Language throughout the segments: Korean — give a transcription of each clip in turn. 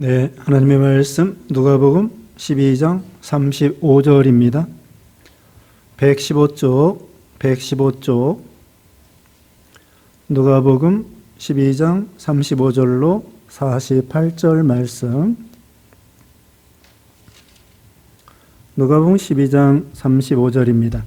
네, 하나님의 말씀 누가복음 12장 35절입니다. 115쪽 누가복음 12장 35절로 48절 말씀. 누가복음 12장 35절입니다.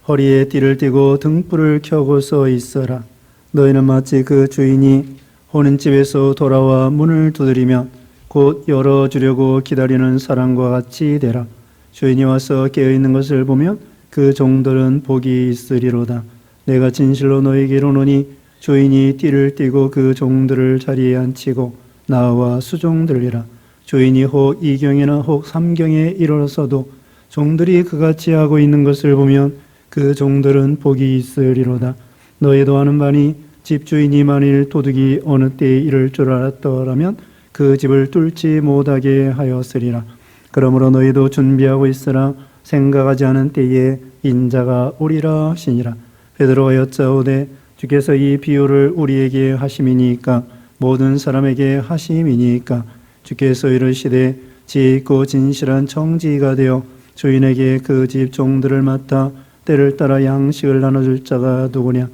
허리에 띠를 띠고 등불을 켜고 서 있어라. 너희는 마치 그 주인이 혼인집에서 돌아와 문을 두드리며 곧 열어주려고 기다리는 사람과 같이 되라. 주인이 와서 깨어있는 것을 보면 그 종들은 복이 있으리로다. 내가 진실로 너희에게 이르노니 주인이 띠를 띠고 그 종들을 자리에 앉히고 나와 수종들이라. 주인이 혹 2경이나 혹 3경에 이르러서도 종들이 그같이 하고 있는 것을 보면 그 종들은 복이 있으리로다. 너희도 아는 바니 집주인이 만일 도둑이 어느 때에 이를 줄 알았더라면 그 집을 뚫지 못하게 하였으리라. 그러므로 너희도 준비하고 있으라. 생각하지 않은 때에 인자가 오리라 하시니라. 베드로가 여짜오되 주께서 이 비유를 우리에게 하심이니까 모든 사람에게 하심이니까. 주께서 이르시되 지혜있고 진실한 청지기가 되어 주인에게 그 집 종들을 맡아 때를 따라 양식을 나눠줄 자가 누구냐.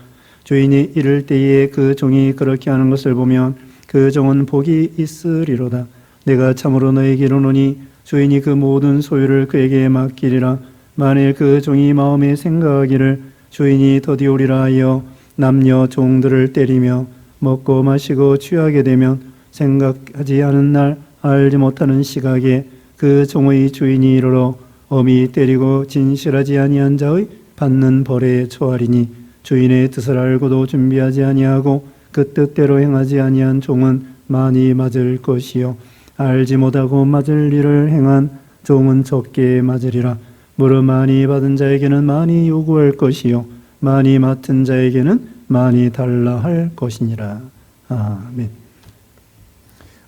주인이 이를 때에 그 종이 그렇게 하는 것을 보면 그 종은 복이 있으리로다. 내가 참으로 너희에게 이르노니 주인이 그 모든 소유를 그에게 맡기리라. 만일 그 종이 마음에 생각하기를 주인이 더디오리라 하여 남녀 종들을 때리며 먹고 마시고 취하게 되면 생각하지 않은 날 알지 못하는 시각에 그 종의 주인이 이르러 엄히 때리고 진실하지 아니한 자의 받는 벌에 처하리니 주인의 뜻을 알고도 준비하지 아니하고 그 뜻대로 행하지 아니한 종은 많이 맞을 것이요 알지 못하고 맞을 일을 행한 종은 적게 맞으리라. 무릇 많이 받은 자에게는 많이 요구할 것이요 많이 맡은 자에게는 많이 달라 할 것이니라. 아멘.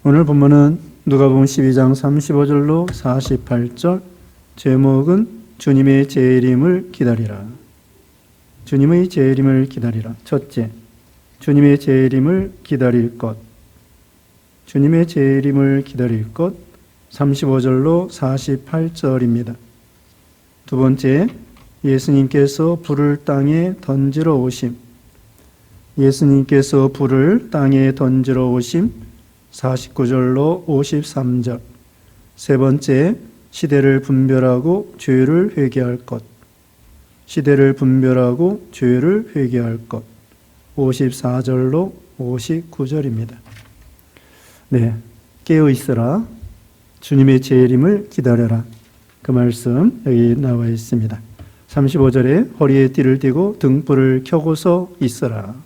오늘 본문은 누가복음 12장 35절로 48절. 제목은 주님의 재림을 기다리라. 주님의 재림을 기다리라. 첫째, 주님의 재림을 기다릴 것. 주님의 재림을 기다릴 것. 35절로 48절입니다. 두 번째, 예수님께서 불을 땅에 던지러 오심. 예수님께서 불을 땅에 던지러 오심. 49절로 53절. 세 번째, 시대를 분별하고 죄를 회개할 것. 시대를 분별하고 죄를 회개할 것. 54절로 59절입니다. 네, 깨어 있으라. 주님의 재림을 기다려라. 그 말씀 여기 나와 있습니다. 35절에 허리에 띠를 띠고 등불을 켜고서 있으라.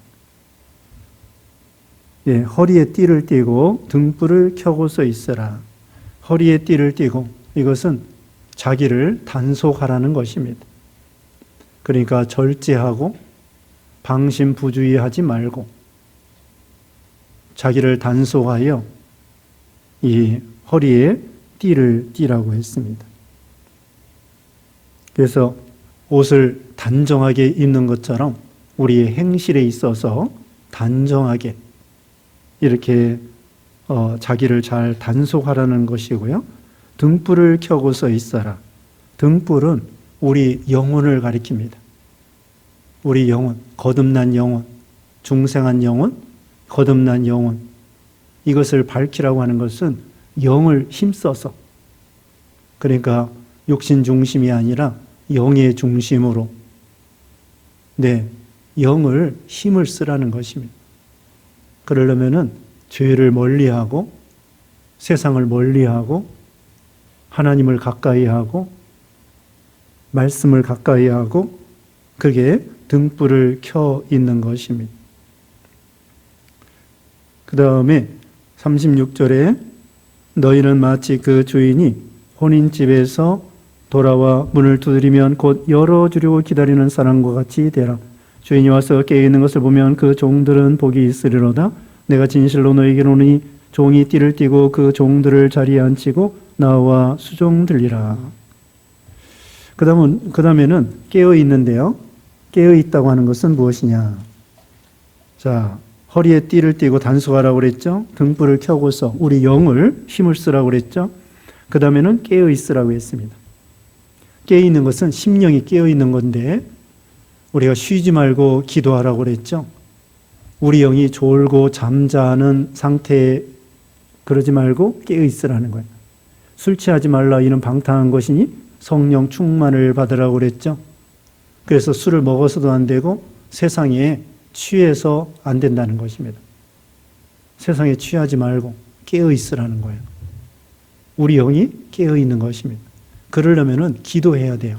예, 허리에 띠를 띠고 등불을 켜고서 있으라. 허리에 띠를 띠고, 이것은 자기를 단속하라는 것입니다. 그러니까 절제하고 방심부주의하지 말고 자기를 단속하여 이 허리에 띠를 띠라고 했습니다. 그래서 옷을 단정하게 입는 것처럼 우리의 행실에 있어서 단정하게 이렇게 자기를 잘 단속하라는 것이고요. 등불을 켜고서 있어라. 등불은 우리 영혼을 가리킵니다. 우리 영혼, 거듭난 영혼, 중생한 영혼, 거듭난 영혼, 이것을 밝히라고 하는 것은 영을 힘써서, 그러니까 육신 중심이 아니라 영의 중심으로, 영을 힘을 쓰라는 것입니다. 그러려면은 죄를 멀리하고 세상을 멀리하고 하나님을 가까이하고 말씀을 가까이하고 그게 등불을 켜 있는 것입니다. 그 다음에 36절에 너희는 마치 그 주인이 혼인집에서 돌아와 문을 두드리면 곧 열어주려고 기다리는 사람과 같이 되라. 주인이 와서 깨어있는 것을 보면 그 종들은 복이 있으리로다. 내가 진실로 너희에게 이르노니 종이 띠를 띠고 그 종들을 자리에 앉히고 나와 수종들리라. 그 다음에는 깨어있는데요. 깨어있다고 하는 것은 무엇이냐? 자, 허리에 띠를 띠고 단속하라고 그랬죠. 등불을 켜고서 우리 영을 힘을 쓰라고 그랬죠. 그 다음에는 깨어 있으라고 했습니다. 깨어 있는 것은 심령이 깨어 있는 건데 우리가 쉬지 말고 기도하라고 그랬죠. 우리 영이 졸고 잠자는 상태에 그러지 말고 깨어 있으라는 거예요. 술 취하지 말라 이는 방탕한 것이니 성령 충만을 받으라고 그랬죠. 그래서 술을 먹어서도 안 되고 세상에 취해서 안 된다는 것입니다. 세상에 취하지 말고 깨어 있으라는 거예요. 우리 영이 깨어 있는 것입니다. 그러려면은 기도해야 돼요.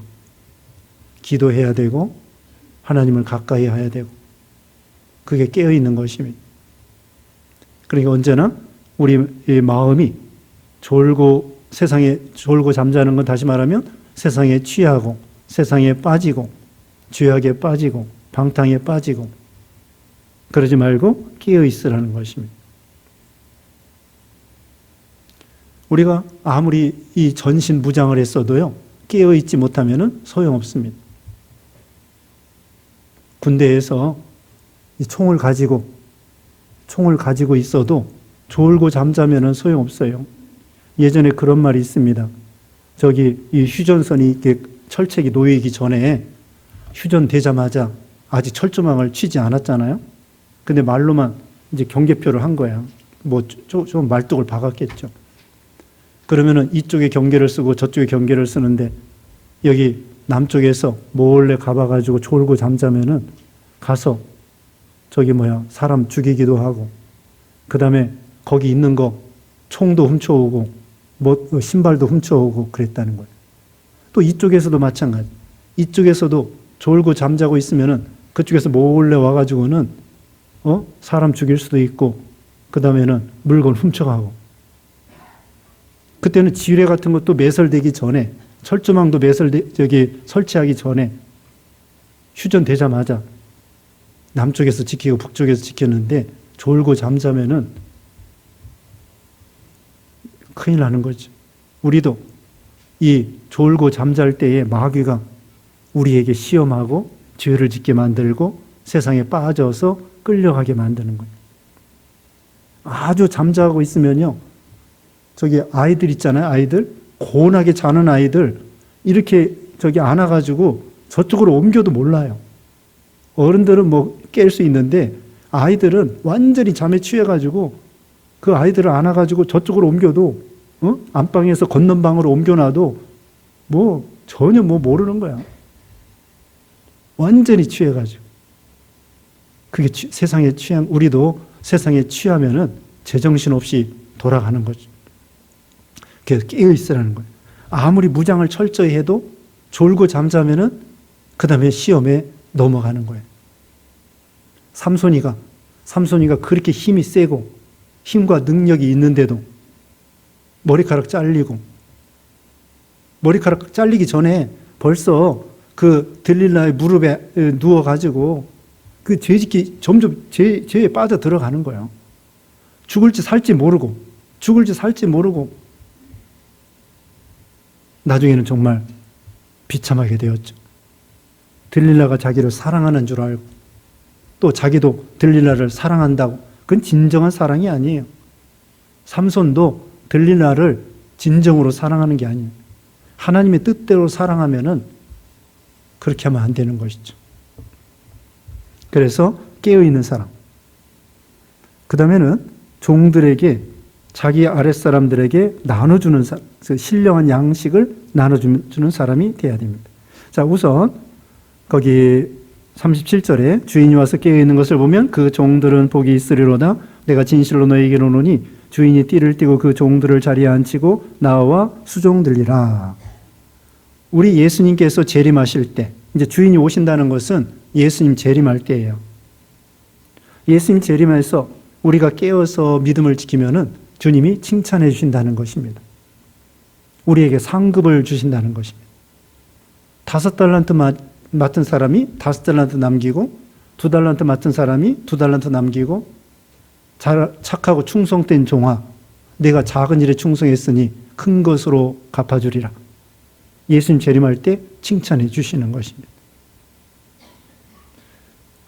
기도해야 되고 하나님을 가까이 해야 되고 그게 깨어 있는 것입니다. 그러니까 언제나 우리 마음이 세상에 졸고 잠자는 건 다시 말하면 세상에 취하고 세상에 빠지고 죄악에 빠지고 방탕에 빠지고 그러지 말고 깨어 있으라는 것입니다. 우리가 아무리 이 전신 무장을 했어도요, 깨어 있지 못하면 소용없습니다. 군대에서 이 총을 가지고 있어도 졸고 잠자면 소용없어요. 예전에 그런 말이 있습니다. 이 휴전선이 이렇게 철책이 놓이기 전에 휴전되자마자 아직 철조망을 치지 않았잖아요. 근데 말로만 이제 경계표를 한 거야. 좀 말뚝을 박았겠죠. 그러면은 이쪽에 경계를 쓰고 저쪽에 경계를 쓰는데 여기 남쪽에서 몰래 가봐가지고 졸고 잠자면은 가서 사람 죽이기도 하고 그 다음에 거기 있는 거 총도 훔쳐오고 신발도 훔쳐오고 그랬다는 거예요. 또 이쪽에서도 마찬가지. 이쪽에서도 졸고 잠자고 있으면은 그쪽에서 몰래 와가지고는 사람 죽일 수도 있고 그 다음에는 물건 훔쳐가고 그때는 지뢰 같은 것도 매설되기 전에 철조망도 설치하기 전에 휴전되자마자 남쪽에서 지키고 북쪽에서 지켰는데 졸고 잠자면은 큰일 나는 거죠. 우리도 이 졸고 잠잘 때에 마귀가 우리에게 시험하고 죄를 짓게 만들고 세상에 빠져서 끌려가게 만드는 거예요. 아주 잠자고 있으면요. 아이들 있잖아요. 아이들. 고운하게 자는 아이들. 이렇게 안아가지고 저쪽으로 옮겨도 몰라요. 어른들은 깰 수 있는데 아이들은 완전히 잠에 취해가지고 그 아이들을 안아가지고 저쪽으로 옮겨도 안방에서 건넌방으로 옮겨놔도 전혀 모르는 거야. 완전히 취해가지고. 그게 세상에 우리도 세상에 취하면은 제정신 없이 돌아가는 거죠. 그래서 깨어 있으라는 거예요. 아무리 무장을 철저히 해도 졸고 잠자면은 그 다음에 시험에 넘어가는 거예요. 삼손이가 그렇게 힘이 세고 힘과 능력이 있는데도 머리카락 잘리기 전에 벌써 그 들릴라의 무릎에 누워가지고 그 점점 죄에 빠져 들어가는 거예요. 죽을지 살지 모르고 나중에는 정말 비참하게 되었죠. 들릴라가 자기를 사랑하는 줄 알고 또 자기도 들릴라를 사랑한다고. 그건 진정한 사랑이 아니에요. 삼손도 들릴라를 진정으로 사랑하는 게 아니에요. 하나님의 뜻대로 사랑하면은 그렇게 하면 안 되는 것이죠. 그래서 깨어있는 사람. 그 다음에는 종들에게 자기 아랫사람들에게 나눠주는 사람, 신령한 양식을 나눠주는 사람이 돼야 됩니다. 자, 우선 거기 37절에 주인이 와서 깨어있는 것을 보면 그 종들은 복이 있으리로다. 내가 진실로 너에게 이르노니 주인이 띠를 띠고 그 종들을 자리에 앉히고 나와 수종들리라. 우리 예수님께서 재림하실 때, 이제 주인이 오신다는 것은 예수님 재림할 때예요. 예수님 재림해서 우리가 깨어서 믿음을 지키면은 주님이 칭찬해 주신다는 것입니다. 우리에게 상급을 주신다는 것입니다. 5달란트 맡은 사람이 5달란트 남기고 2달란트 맡은 사람이 2달란트 남기고 착하고 충성된 종아 내가 작은 일에 충성했으니 큰 것으로 갚아주리라. 예수님 재림할 때 칭찬해 주시는 것입니다.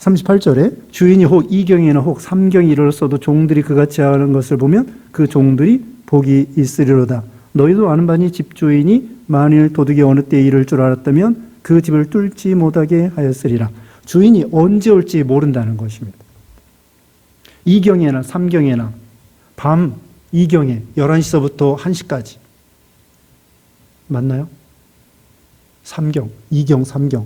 38절에 주인이 혹 이경이나 혹 삼경이 이르렀어도 종들이 그같이 하는 것을 보면 그 종들이 복이 있으리로다. 너희도 아는 바니 집주인이 만일 도둑이 어느 때에 이를 줄 알았다면 그 집을 뚫지 못하게 하였으리라. 주인이 언제 올지 모른다는 것입니다. 이경에나 삼경에나 밤 이경에 11시서부터 1시까지 맞나요? 삼경, 이경, 삼경.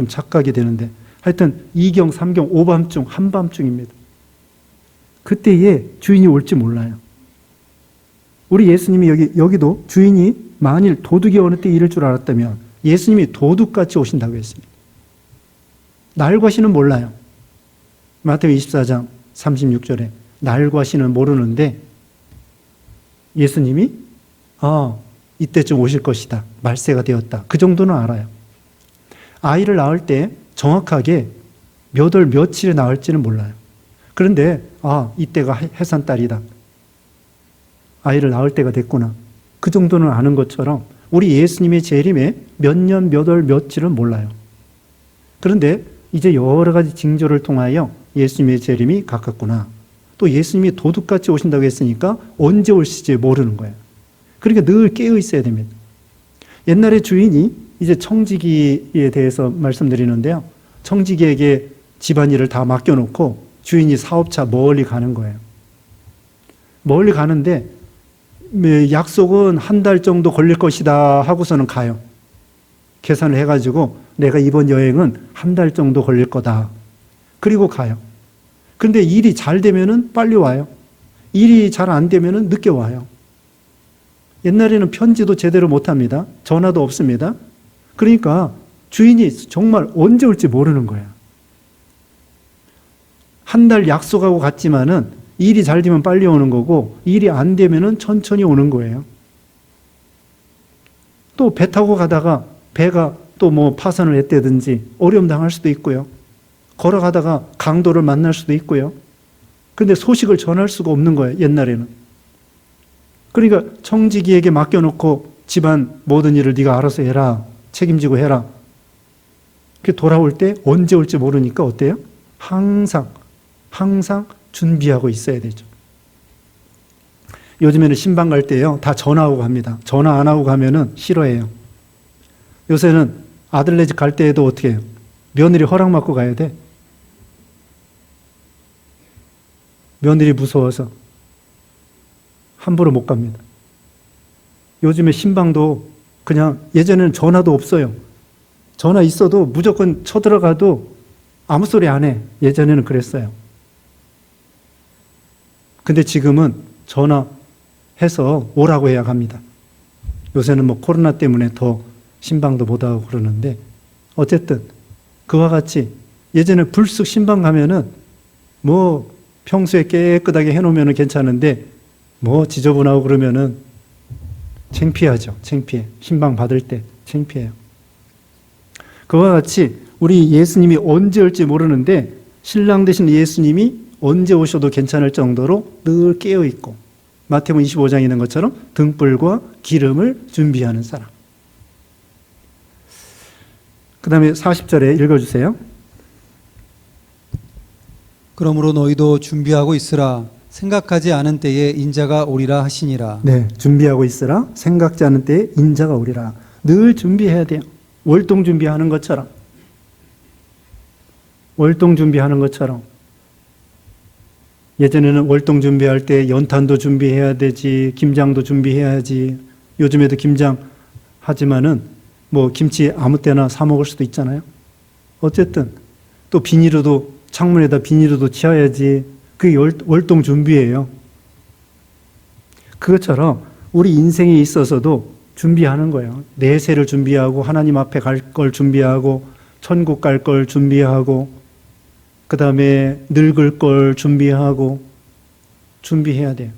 착각이 되는데 하여튼 이경, 삼경, 오밤중, 한밤중입니다. 그때에 주인이 올지 몰라요. 우리 예수님이 여기도 주인이 만일 도둑이 어느 때 이를 줄 알았다면 예수님이 도둑같이 오신다고 했습니다. 날과 시는 몰라요. 마태복음 24장 36절에 날과 시는 모르는데 예수님이 이때쯤 오실 것이다. 말세가 되었다. 그 정도는 알아요. 아이를 낳을 때 정확하게 몇 월 며칠에 낳을지는 몰라요. 그런데 이때가 해산달이다. 아이를 낳을 때가 됐구나. 그 정도는 아는 것처럼 우리 예수님의 재림에 몇 년, 몇 월, 며칠은 몰라요. 그런데 이제 여러 가지 징조를 통하여 예수님의 재림이 가깝구나. 또 예수님이 도둑같이 오신다고 했으니까 언제 올지 모르는 거예요. 그러니까 늘 깨어 있어야 됩니다. 옛날에 주인이 이제 청지기에 대해서 말씀드리는데요. 청지기에게 집안일을 다 맡겨놓고 주인이 사업차 멀리 가는 거예요. 멀리 가는데 약속은 한 달 정도 걸릴 것이다 하고서는 가요. 계산을 해가지고 내가 이번 여행은 한 달 정도 걸릴 거다. 그리고 가요. 그런데 일이 잘 되면은 빨리 와요. 일이 잘 안 되면은 늦게 와요. 옛날에는 편지도 제대로 못 합니다. 전화도 없습니다. 그러니까 주인이 정말 언제 올지 모르는 거예요. 한 달 약속하고 갔지만은 일이 잘 되면 빨리 오는 거고 일이 안 되면은 천천히 오는 거예요. 또 배 타고 가다가 배가 또 파선을 했다든지 어려움 당할 수도 있고요. 걸어가다가 강도를 만날 수도 있고요. 그런데 소식을 전할 수가 없는 거예요. 옛날에는. 그러니까 청지기에게 맡겨놓고 집안 모든 일을 네가 알아서 해라. 책임지고 해라. 돌아올 때 언제 올지 모르니까 어때요? 항상 준비하고 있어야 되죠. 요즘에는 신방 갈 때요. 다 전화하고 갑니다. 전화 안 하고 가면은 싫어해요. 요새는 아들네 집 갈 때에도 어떻게 해요? 며느리 허락 받고 가야 돼. 며느리 무서워서 함부로 못 갑니다. 요즘에 신방도 그냥 예전에는 전화도 없어요. 전화 있어도 무조건 쳐들어가도 아무 소리 안 해. 예전에는 그랬어요. 근데 지금은 전화해서 오라고 해야 갑니다. 요새는 코로나 때문에 더 신방도 못 하고 그러는데 어쨌든 그와 같이 예전에 불쑥 신방 가면은 평소에 깨끗하게 해놓으면 괜찮은데 지저분하고 그러면은 창피하죠. 창피해. 신방 받을 때 창피해요. 그와 같이 우리 예수님이 언제 올지 모르는데 신랑 되신 예수님이 언제 오셔도 괜찮을 정도로 늘 깨어있고 마태복음 25장에 있는 것처럼 등불과 기름을 준비하는 사람. 그 다음에 40절에 읽어주세요. 그러므로 너희도 준비하고 있으라. 생각하지 않은 때에 인자가 오리라 하시니라. 네, 준비하고 있으라. 생각지 않은 때에 인자가 오리라. 늘 준비해야 돼요. 월동 준비하는 것처럼. 월동 준비하는 것처럼. 예전에는 월동 준비할 때 연탄도 준비해야 되지, 김장도 준비해야지. 요즘에도 김장 하지만은 김치 아무 때나 사 먹을 수도 있잖아요. 어쨌든 또 비닐로도 창문에다 비닐로도 치워야지. 그게 월동 준비예요. 그것처럼 우리 인생에 있어서도 준비하는 거예요. 내세를 준비하고 하나님 앞에 갈 걸 준비하고 천국 갈 걸 준비하고 그 다음에 늙을 걸 준비하고 준비해야 돼요.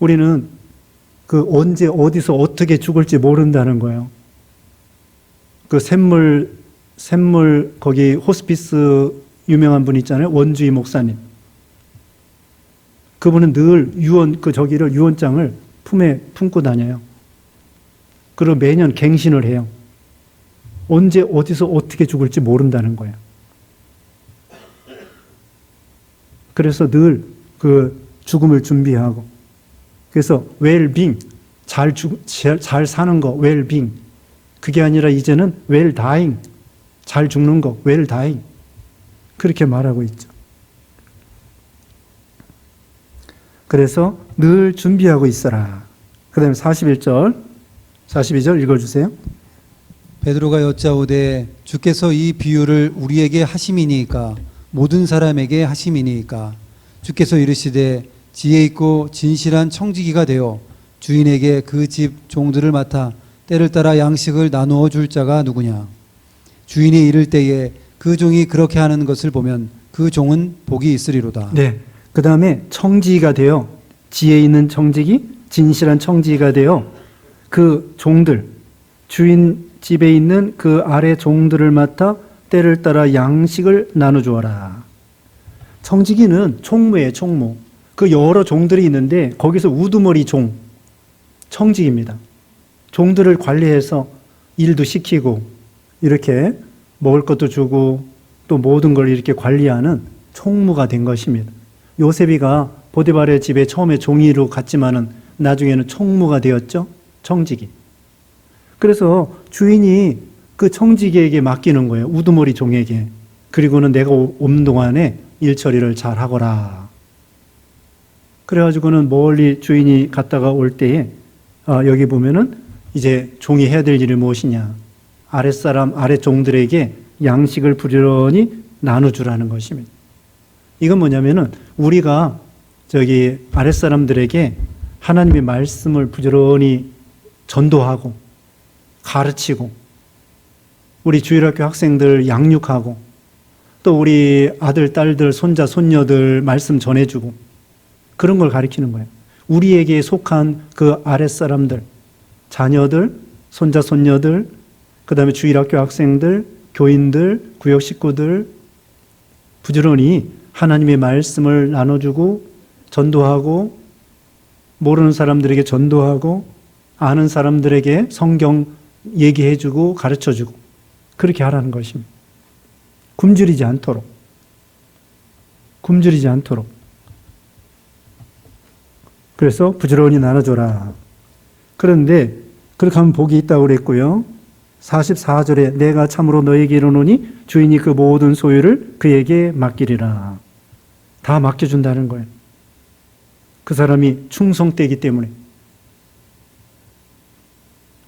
우리는 언제 어디서 어떻게 죽을지 모른다는 거예요. 샘물 거기 호스피스 유명한 분 있잖아요. 원주희 목사님. 그분은 늘 유언장을 품에 품고 다녀요. 그리고 매년 갱신을 해요. 언제 어디서 어떻게 죽을지 모른다는 거예요. 그래서 늘 그 죽음을 준비하고, 그래서 웰빙, 잘 사는 거, 웰빙. 그게 아니라 이제는 웰다잉, 잘 죽는 거, 웰다잉. 그렇게 말하고 있죠. 그래서 늘 준비하고 있어라. 그 다음에 41절, 42절 읽어주세요. 베드로가 여짜오되 주께서 이 비유를 우리에게 하심이니까 모든 사람에게 하심이니까 주께서 이르시되 지혜 있고 진실한 청지기가 되어 주인에게 그 집 종들을 맡아 때를 따라 양식을 나누어 줄 자가 누구냐. 주인이 이를 때에 그 종이 그렇게 하는 것을 보면 그 종은 복이 있으리로다. 네. 그 다음에 청지기가 되어, 지혜 있는 청지기, 진실한 청지기가 되어 그 종들, 주인 집에 있는 그 아래 종들을 맡아 때를 따라 양식을 나눠주어라. 청지기는 총무예요, 총무. 그 여러 종들이 있는데 거기서 우두머리 종, 청지기입니다. 종들을 관리해서 일도 시키고 이렇게 먹을 것도 주고 또 모든 걸 이렇게 관리하는 총무가 된 것입니다. 요셉이가 보디발의 집에 처음에 종이로 갔지만은 나중에는 총무가 되었죠. 청지기. 그래서 주인이 그 청지기에게 맡기는 거예요. 우두머리 종에게. 그리고는 내가 없는 동안에 일처리를 잘 하거라. 그래가지고는 멀리 주인이 갔다가 올 때에 여기 보면은 이제 종이 해야 될 일이 무엇이냐. 아랫사람, 아랫종들에게 양식을 부지런히 나눠주라는 것입니다. 이건 뭐냐면은 우리가 저기 아랫사람들에게 하나님의 말씀을 부지런히 전도하고 가르치고 우리 주일학교 학생들 양육하고 또 우리 아들, 딸들, 손자, 손녀들 말씀 전해주고 그런 걸 가르치는 거예요. 우리에게 속한 그 아랫사람들, 자녀들, 손자, 손녀들, 그 다음에 주일학교 학생들, 교인들, 구역 식구들 부지런히 하나님의 말씀을 나눠주고 전도하고 모르는 사람들에게 전도하고 아는 사람들에게 성경 얘기해주고 가르쳐주고 그렇게 하라는 것입니다. 굶주리지 않도록. 굶주리지 않도록. 그래서 부지런히 나눠줘라. 그런데 그렇게 하면 복이 있다고 그랬고요. 44절에 내가 참으로 너에게 이르노니 주인이 그 모든 소유를 그에게 맡기리라. 다 맡겨준다는 거예요. 그 사람이 충성되기 때문에.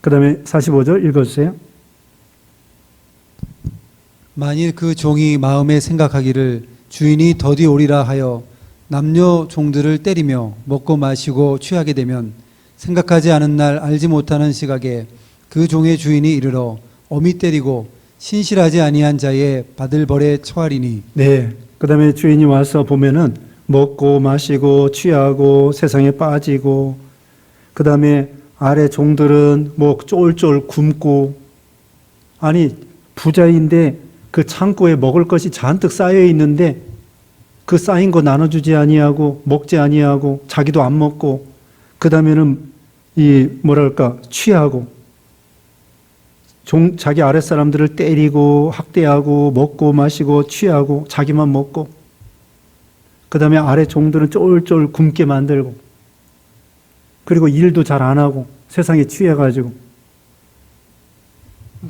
그 다음에 45절 읽어주세요. 만일 그 종이 마음에 생각하기를 주인이 더디 오리라 하여 남녀 종들을 때리며 먹고 마시고 취하게 되면 생각하지 않은 날 알지 못하는 시각에 그 종의 주인이 이르러 엄히 때리고 신실하지 아니한 자의 받을 벌에 처하리니. 네. 그 다음에 주인이 와서 보면은 먹고 마시고 취하고 세상에 빠지고 그 다음에 아래 종들은 뭐 쫄쫄 굶고 아니 부자인데 그 창고에 먹을 것이 잔뜩 쌓여 있는데 그 쌓인 거 나눠주지 아니하고 먹지 아니하고 자기도 안 먹고 그 다음에는 이 뭐랄까 취하고 자기 아랫사람들을 때리고 학대하고 먹고 마시고 취하고 자기만 먹고 그 다음에 아래 종들은 쫄쫄 굶게 만들고 그리고 일도 잘 안 하고 세상에 취해가지고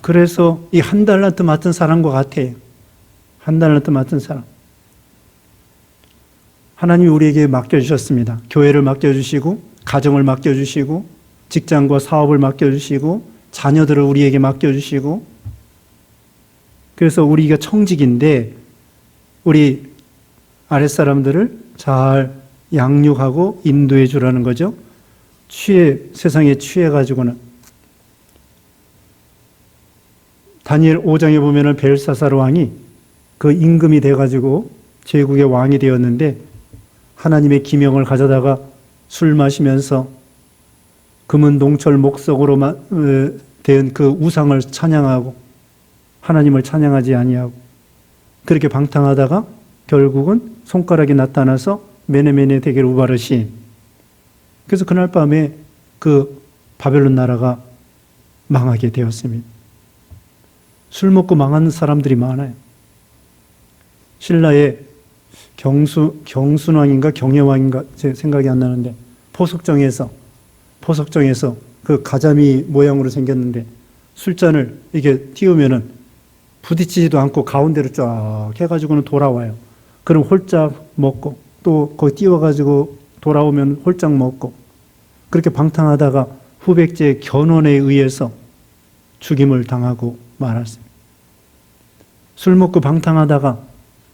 그래서 이 한 달란트 맡은 사람과 같아요. 한 달란트 맡은 사람. 하나님이 우리에게 맡겨주셨습니다. 교회를 맡겨주시고 가정을 맡겨주시고 직장과 사업을 맡겨주시고 자녀들을 우리에게 맡겨주시고 그래서 우리가 청직인데 우리 아랫사람들을 잘 양육하고 인도해 주라는 거죠. 세상에 취해가지고는 다니엘 5장에 보면은 벨사사르 왕이 그 임금이 돼가지고 제국의 왕이 되었는데 하나님의 기명을 가져다가 술 마시면서 금은 동철 목석으로 된 그 우상을 찬양하고 하나님을 찬양하지 아니하고 그렇게 방탕하다가 결국은 손가락이 나타나서 메네메네 대게를 우바르시. 그래서 그날 밤에 그 바벨론 나라가 망하게 되었습니다. 술 먹고 망하는 사람들이 많아요. 신라의 경순왕인가 경혜왕인가 제 생각이 안 나는데 포석정에서 그 가자미 모양으로 생겼는데 술잔을 이게 띄우면은 부딪히지도 않고 가운데로 쫙 해가지고는 돌아와요. 그럼 홀짝 먹고 또 거기 띄워가지고 돌아오면 홀짝 먹고 그렇게 방탕하다가 후백제의 견원에 의해서 죽임을 당하고 말았습니다. 술 먹고 방탕하다가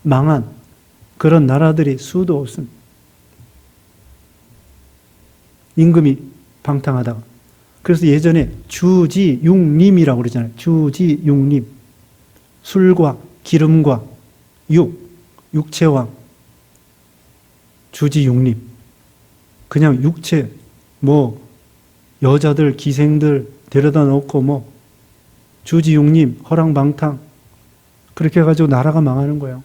망한 그런 나라들이 수도 없습니다. 임금이 방탕하다가. 그래서 예전에 주지육림이라고 그러잖아요. 주지육림. 술과 기름과 육체와 주지육림. 그냥 육체, 여자들, 기생들 데려다 놓고 주지육림, 허랑방탕. 그렇게 해가지고 나라가 망하는 거예요.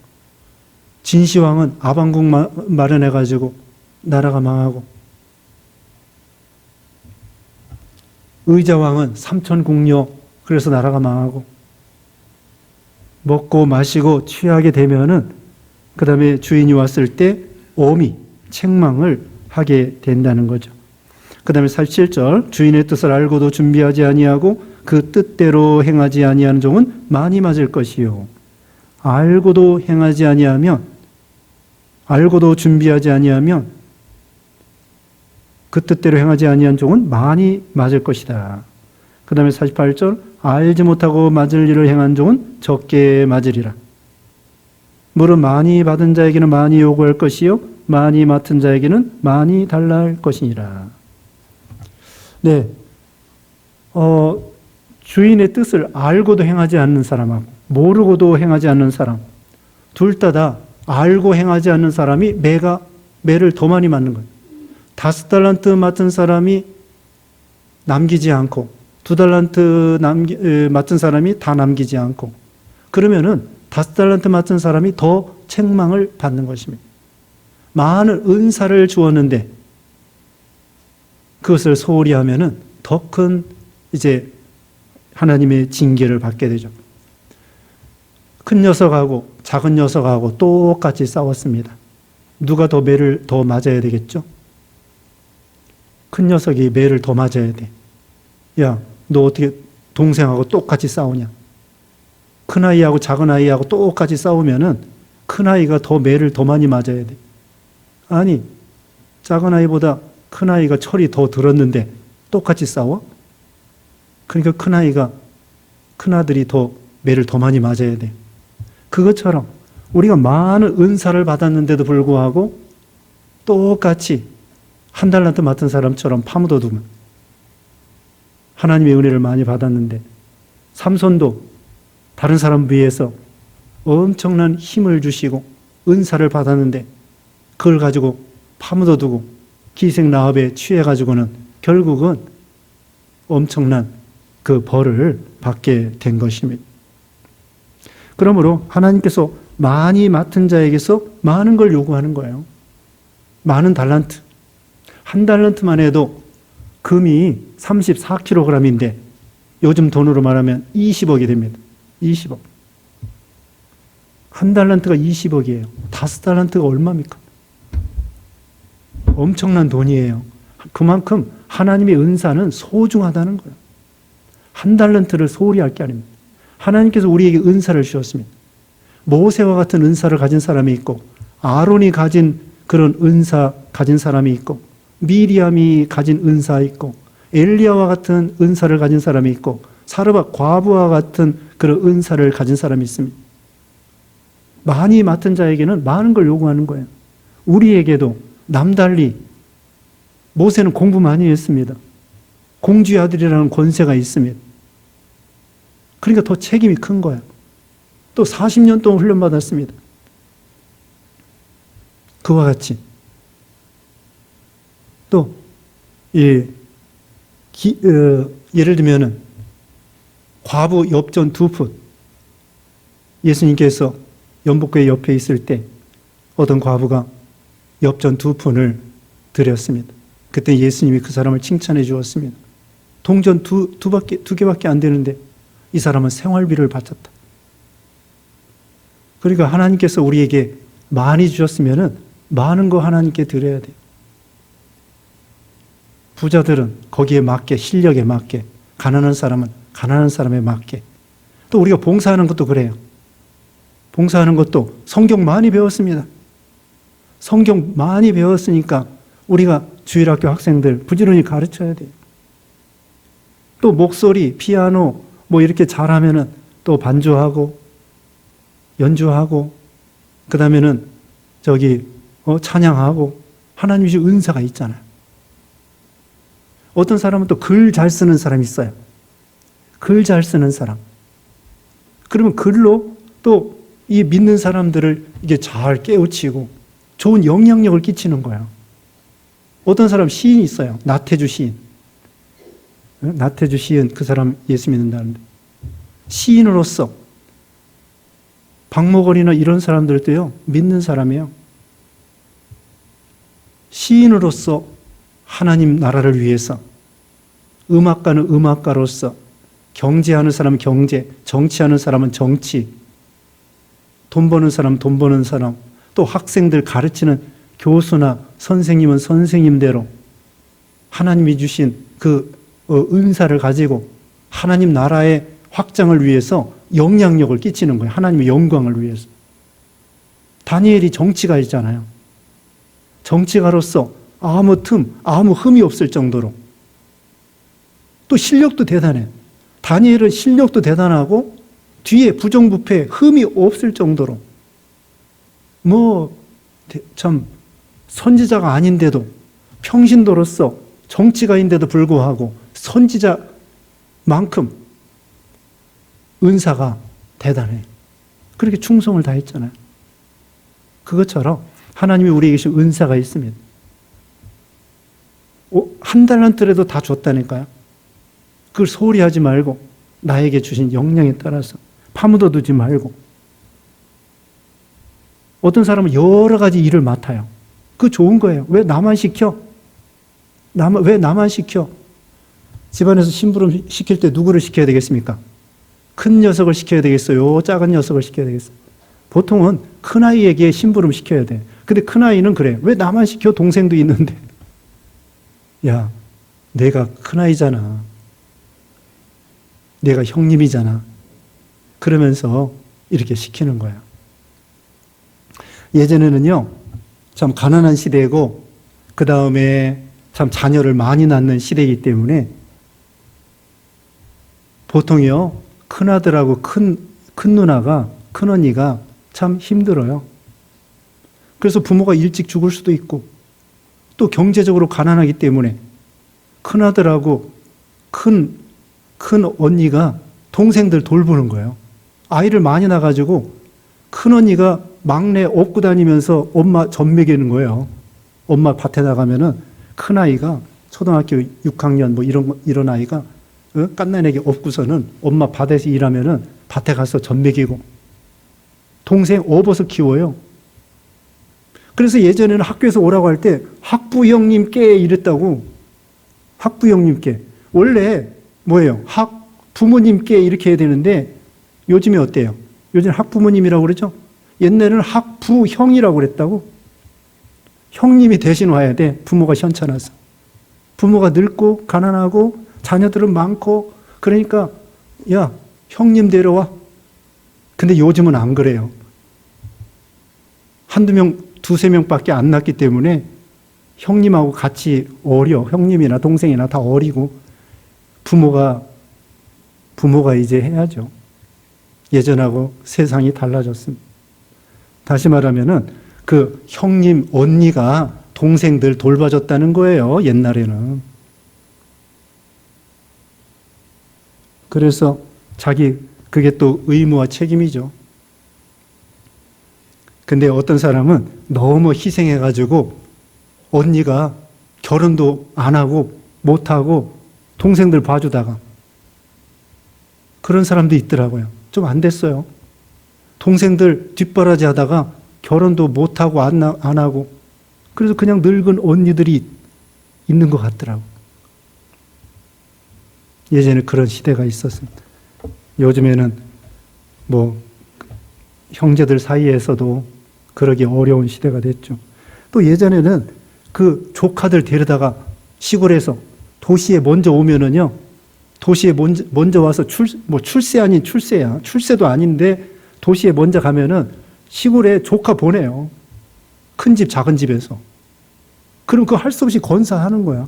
진시황은 아방궁 마련해가지고 나라가 망하고, 의자왕은 삼천궁녀, 그래서 나라가 망하고, 먹고 마시고 취하게 되면은, 그 다음에 주인이 왔을 때 어미, 책망을 하게 된다는 거죠. 그 다음에 47절, 주인의 뜻을 알고도 준비하지 아니하고 그 뜻대로 행하지 아니하는 종은 많이 맞을 것이요. 알고도 행하지 아니하면, 알고도 준비하지 아니하면 그 뜻대로 행하지 아니한 종은 많이 맞을 것이다. 그 다음에 48절, 알지 못하고 맞을 일을 행한 종은 적게 맞으리라. 물은 많이 받은 자에게는 많이 요구할 것이요 많이 맡은 자에게는 많이 달라 할 것이니라. 네, 주인의 뜻을 알고도 행하지 않는 사람하고 모르고도 행하지 않는 사람, 둘 다 알고 행하지 않는 사람이 매를 더 많이 맞는 거예요. 5달란트 맡은 사람이 남기지 않고 2달란트 맡은 사람이 다 남기지 않고, 그러면은 5달란트 맡은 사람이 더 책망을 받는 것입니다. 많은 은사를 주었는데 그것을 소홀히 하면은 더 큰 이제 하나님의 징계를 받게 되죠. 큰 녀석하고 작은 녀석하고 똑같이 싸웠습니다. 누가 더 매를 더 맞아야 되겠죠? 큰 녀석이 매를 더 맞아야 돼. 야, 너 어떻게 동생하고 똑같이 싸우냐? 큰 아이하고 작은 아이하고 똑같이 싸우면은 큰 아이가 더 매를 더 많이 맞아야 돼. 아니, 작은 아이보다 큰 아이가 철이 더 들었는데 똑같이 싸워? 그러니까 큰 아들이 더 매를 더 많이 맞아야 돼. 그것처럼 우리가 많은 은사를 받았는데도 불구하고 똑같이 1달란트 맡은 사람처럼 파묻어두면, 하나님의 은혜를 많이 받았는데 삼손도 다른 사람 위해서 엄청난 힘을 주시고 은사를 받았는데 그걸 가지고 파묻어두고 기생나합에 취해가지고는 결국은 엄청난 그 벌을 받게 된 것입니다. 그러므로 하나님께서 많이 맡은 자에게서 많은 걸 요구하는 거예요. 많은 달란트. 1달란트만 해도 금이 34kg인데 요즘 돈으로 말하면 20억이 됩니다. 20억. 1달란트가 20억이에요. 5달란트가 얼마입니까? 엄청난 돈이에요. 그만큼 하나님의 은사는 소중하다는 거예요. 1달란트를 소홀히 할 게 아닙니다. 하나님께서 우리에게 은사를 주셨습니다. 모세와 같은 은사를 가진 사람이 있고, 아론이 가진 그런 은사 가진 사람이 있고, 미리암이 가진 은사 있고, 엘리야와 같은 은사를 가진 사람이 있고, 사르밧 과부와 같은 그런 은사를 가진 사람이 있습니다. 많이 맡은 자에게는 많은 걸 요구하는 거예요. 우리에게도 남달리 모세는 공부 많이 했습니다. 공주의 아들이라는 권세가 있습니다. 그러니까 더 책임이 큰 거예요. 또 40년 동안 훈련받았습니다. 그와 같이 또 예를 들면은 과부 엽전 2푼, 예수님께서 연복궤 옆에 있을 때 어떤 과부가 엽전 2푼을 드렸습니다. 그때 예수님이 그 사람을 칭찬해 주었습니다. 동전 두 개밖에 안 되는데 이 사람은 생활비를 바쳤다. 그러니까 하나님께서 우리에게 많이 주셨으면은 많은 거 하나님께 드려야 돼요. 부자들은 거기에 맞게, 실력에 맞게, 가난한 사람은 가난한 사람에 맞게. 또 우리가 봉사하는 것도 그래요. 봉사하는 것도 성경 많이 배웠습니다. 성경 많이 배웠으니까 우리가 주일학교 학생들 부지런히 가르쳐야 돼요. 또 목소리, 피아노 뭐 이렇게 잘하면은 또 반주하고 연주하고 그 다음에는 찬양하고 하나님이 주신 은사가 있잖아요. 어떤 사람은 또 글 잘 쓰는 사람이 있어요. 글 잘 쓰는 사람. 그러면 글로 또 이 믿는 사람들을 이게 잘 깨우치고 좋은 영향력을 끼치는 거예요. 어떤 사람 시인이 있어요. 나태주 시인. 나태주 시인 그 사람 예수 믿는다는데 시인으로서 박목원이나 이런 사람들도요 믿는 사람이에요. 시인으로서 하나님 나라를 위해서, 음악가는 음악가로서, 경제하는 사람은 경제, 정치하는 사람은 정치, 돈 버는 사람은 돈 버는 사람, 또 학생들 가르치는 교수나 선생님은 선생님대로 하나님이 주신 그 은사를 가지고 하나님 나라의 확장을 위해서 영향력을 끼치는 거예요. 하나님의 영광을 위해서. 다니엘이 정치가 있잖아요. 정치가로서 아무 아무 흠이 없을 정도로. 또 실력도 대단해. 다니엘은 실력도 대단하고 뒤에 부정부패 흠이 없을 정도로 참 선지자가 아닌데도 평신도로서 정치가인데도 불구하고 선지자만큼 은사가 대단해. 그렇게 충성을 다했잖아요. 그것처럼 하나님이 우리에게 주신 은사가 있습니다. 한 달란트라도 다 줬다니까요. 그걸 소홀히 하지 말고 나에게 주신 역량에 따라서 파묻어 두지 말고. 어떤 사람은 여러 가지 일을 맡아요. 그거 좋은 거예요. 왜 나만 시켜? 왜 나만 시켜? 집안에서 심부름 시킬 때 누구를 시켜야 되겠습니까? 큰 녀석을 시켜야 되겠어요? 작은 녀석을 시켜야 되겠어요? 보통은 큰아이에게 심부름 시켜야 돼. 근데 큰아이는 그래. 왜 나만 시켜? 동생도 있는데. 야, 내가 큰아이잖아. 내가 형님이잖아. 그러면서 이렇게 시키는 거야. 예전에는요, 참 가난한 시대고, 그 다음에 참 자녀를 많이 낳는 시대이기 때문에, 보통이요, 큰아들하고 큰 누나가, 큰 언니가 참 힘들어요. 그래서 부모가 일찍 죽을 수도 있고, 또 경제적으로 가난하기 때문에, 큰아들하고 큰 언니가 동생들 돌보는 거예요. 아이를 많이 낳아가지고 큰 언니가 막내 업고 다니면서 엄마 젖 먹이는 거예요. 엄마 밭에 나가면은 큰 아이가 초등학교 6학년 뭐 이런 아이가 갓난애기 업고서는 엄마 밭에서 일하면은 밭에 가서 젖 먹이고 동생 업어서 키워요. 그래서 예전에는 학교에서 오라고 할 때 학부 형님께 이랬다고. 학부 형님께. 원래 뭐예요? 학부모님께 이렇게 해야 되는데 요즘에 어때요? 요즘 학부모님이라고 그러죠? 옛날에는 학부형이라고 그랬다고. 형님이 대신 와야 돼. 부모가 현찮아서. 부모가 늙고 가난하고 자녀들은 많고 그러니까 야 형님 데려와. 근데 요즘은 안 그래요. 한두 명, 두세 명밖에 안 낳기 때문에 형님하고 같이 어려. 형님이나 동생이나 다 어리고 부모가 이제 해야죠. 예전하고 세상이 달라졌습니다. 다시 말하면은 그 형님, 언니가 동생들 돌봐줬다는 거예요. 옛날에는. 그래서 그게 또 의무와 책임이죠. 근데 어떤 사람은 너무 희생해가지고 언니가 결혼도 안 하고 못하고 동생들 봐주다가 그런 사람도 있더라고요. 좀 안 됐어요. 동생들 뒷바라지 하다가 결혼도 못하고 안 하고 그래서 그냥 늙은 언니들이 있는 것 같더라고. 예전에 그런 시대가 있었습니다. 요즘에는 뭐 형제들 사이에서도 그러기 어려운 시대가 됐죠. 또 예전에는 그 조카들 데려다가 시골에서 도시에 먼저 오면은요, 도시에 먼저 와서 출세 아닌 출세야. 출세도 아닌데 도시에 먼저 가면은 시골에 조카 보내요. 큰 집, 작은 집에서. 그럼 그거 할 수 없이 건사하는 거야.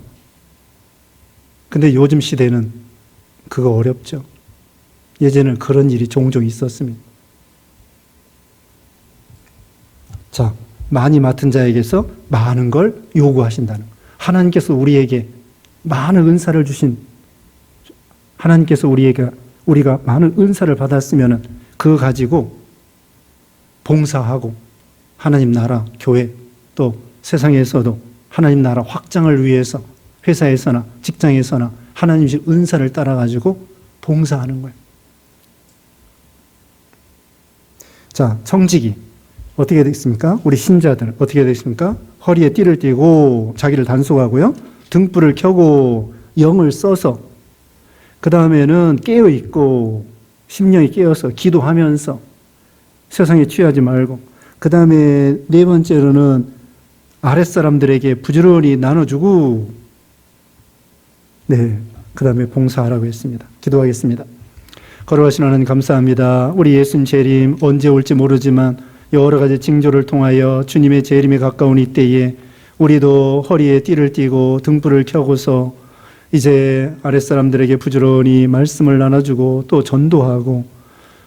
근데 요즘 시대는 그거 어렵죠. 예전에는 그런 일이 종종 있었습니다. 자, 많이 맡은 자에게서 많은 걸 요구하신다는 거. 하나님께서 우리에게 많은 은사를 주신, 하나님께서 우리가 많은 은사를 받았으면 그거 가지고 봉사하고 하나님 나라, 교회, 또 세상에서도 하나님 나라 확장을 위해서 회사에서나 직장에서나 하나님 주 은사를 따라가지고 봉사하는 거예요. 자, 청지기. 어떻게 되겠습니까? 우리 신자들 어떻게 되겠습니까? 허리에 띠를 띠고 자기를 단속하고요. 등불을 켜고 영을 써서 그 다음에는 깨어있고 심령이 깨어서 기도하면서 세상에 취하지 말고 그 다음에 네 번째로는 아랫사람들에게 부지런히 나눠주고 네, 그 다음에 봉사하라고 했습니다. 기도하겠습니다. 걸어가신 하나님 감사합니다. 우리 예수님 재림 언제 올지 모르지만 여러 가지 징조를 통하여 주님의 재림에 가까운 이때에 우리도 허리에 띠를 띠고 등불을 켜고서 이제 아랫사람들에게 부지런히 말씀을 나눠주고 또 전도하고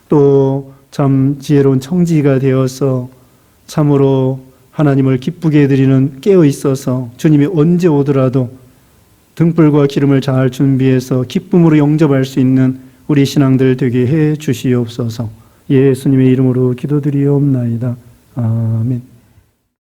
또 참 지혜로운 청지기가 되어서 참으로 하나님을 기쁘게 해드리는 깨어 있어서 주님이 언제 오더라도 등불과 기름을 잘 준비해서 기쁨으로 영접할 수 있는 우리 신앙들 되게 해 주시옵소서. 예수님의 이름으로 기도드리옵나이다. 아멘.